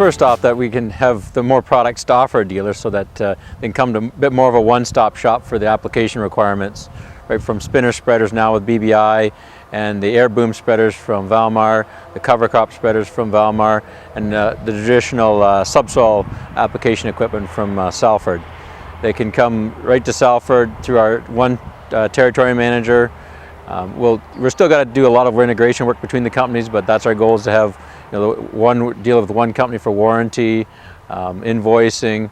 first off, that we can have the more products to offer a dealer so that they can come to a bit more of a one-stop shop for the application requirements, right from spinner spreaders now with BBI, and the air boom spreaders from Valmar, the cover crop spreaders from Valmar, and the traditional subsoil application equipment from Salford. They can come right to Salford through our one territory manager. We're still got to do a lot of integration work between the companies, but that's our goal, is to have one deal with one company for warranty, invoicing,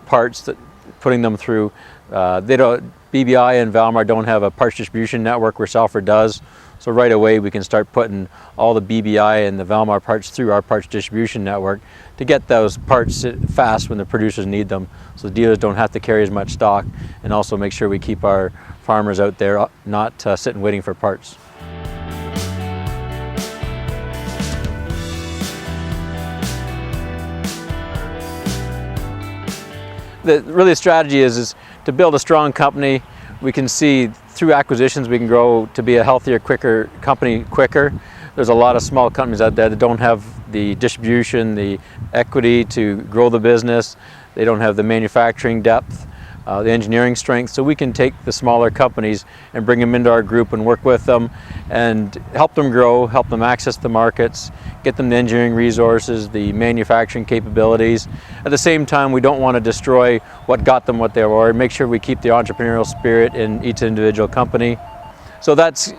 parts, that putting them through. BBI and Valmar don't have a parts distribution network where Salford does, so right away we can start putting all the BBI and the Valmar parts through our parts distribution network to get those parts fast when the producers need them, so the dealers don't have to carry as much stock, and also make sure we keep our farmers out there not sitting waiting for parts. The strategy is to build a strong company. We can see through acquisitions we can grow to be a healthier, quicker company quicker. There's a lot of small companies out there that don't have the distribution, the equity to grow the business. They don't have the manufacturing depth, the engineering strength. So we can take the smaller companies and bring them into our group and work with them and help them grow, help them access the markets, get them the engineering resources, the manufacturing capabilities. At the same time, we don't want to destroy what got them what they were, and make sure we keep the entrepreneurial spirit in each individual company. So that's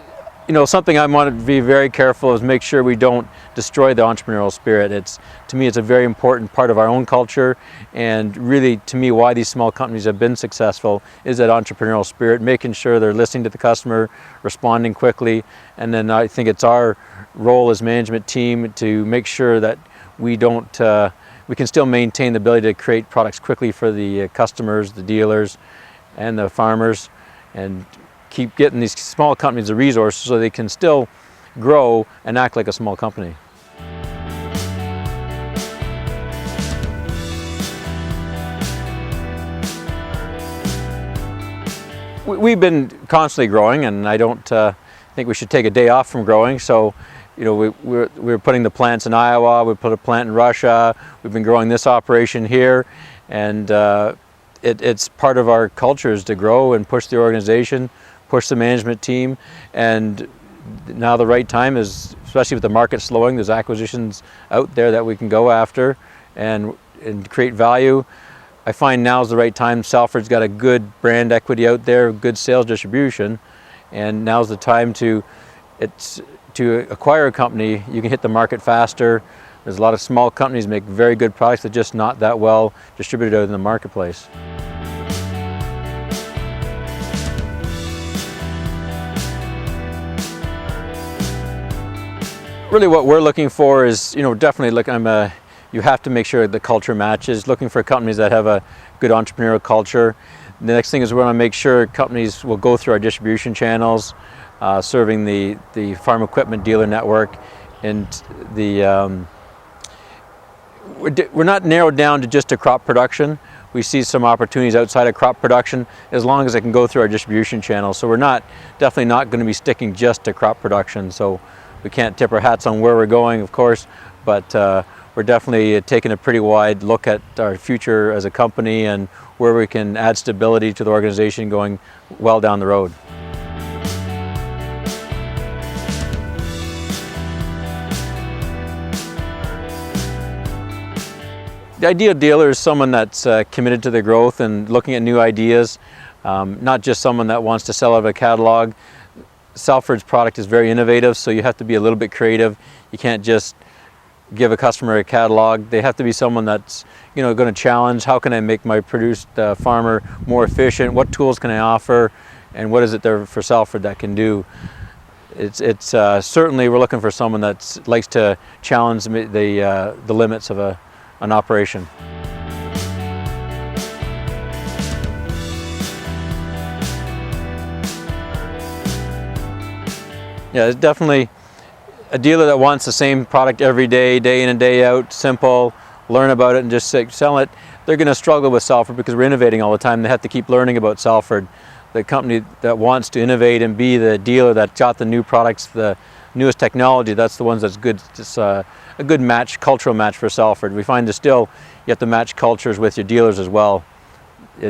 something I want to be very careful, is make sure we don't destroy the entrepreneurial spirit. To me, it's a very important part of our own culture, and really, to me, why these small companies have been successful is that entrepreneurial spirit, making sure they're listening to the customer, responding quickly, and then I think it's our role as management team to make sure that we can still maintain the ability to create products quickly for the customers, the dealers, and the farmers, and keep getting these small companies the resources so they can still grow and act like a small company. We've been constantly growing, and I don't think we should take a day off from growing. So, we're putting the plants in Iowa, we put a plant in Russia, we've been growing this operation here, and it's part of our culture is to grow and push the organization, push the management team, and now the right time is, especially with the market slowing, there's acquisitions out there that we can go after and create value. I find now's the right time. Salford's got a good brand equity out there, good sales distribution, and now's the time to acquire a company. You can hit the market faster. There's a lot of small companies make very good products that are just not that well distributed out in the marketplace. Really what we're looking for is, definitely you have to make sure the culture matches, looking for companies that have a good entrepreneurial culture. The next thing is we want to make sure companies will go through our distribution channels, serving the farm equipment dealer network, and we're not narrowed down to just a crop production. We see some opportunities outside of crop production as long as it can go through our distribution channels. So we're definitely not going to be sticking just to crop production. So we can't tip our hats on where we're going, of course, but we're definitely taking a pretty wide look at our future as a company and where we can add stability to the organization going well down the road. The ideal dealer is someone that's committed to the growth and looking at new ideas, not just someone that wants to sell out of a catalog. Salford's product is very innovative, so you have to be a little bit creative. You can't just give a customer a catalog. They have to be someone that's going to challenge, how can I make my produced farmer more efficient, what tools can I offer, and what is it there for Salford that can do. It's certainly we're looking for someone that likes to challenge the limits of an operation. Yeah, it's definitely a dealer that wants the same product every day, day in and day out, simple, learn about it and just sell it. They're going to struggle with Salford because we're innovating all the time. They have to keep learning about Salford. The company that wants to innovate and be the dealer that got the new products, the newest technology, that's the ones that's good. It's a good match, cultural match for Salford. We find still you have to match cultures with your dealers as well.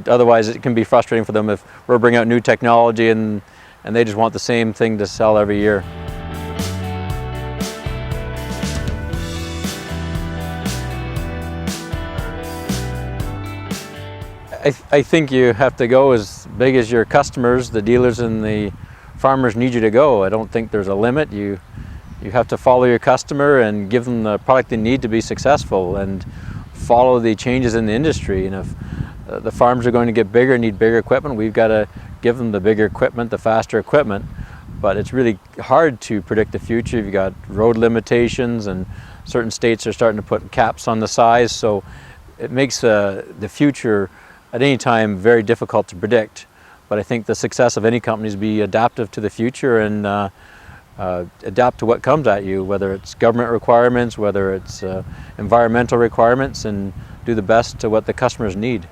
Otherwise it can be frustrating for them if we're bringing out new technology and they just want the same thing to sell every year. I think you have to go as big as your customers, the dealers and the farmers need you to go. I don't think there's a limit. You have to follow your customer and give them the product they need to be successful and follow the changes in the industry. And if the farms are going to get bigger, need bigger equipment, we've got to give them the bigger equipment, the faster equipment. But it's really hard to predict the future. You've got road limitations and certain states are starting to put caps on the size. So it makes the future at any time very difficult to predict. But I think the success of any company is be adaptive to the future and adapt to what comes at you, whether it's government requirements, whether it's environmental requirements, and do the best to what the customers need.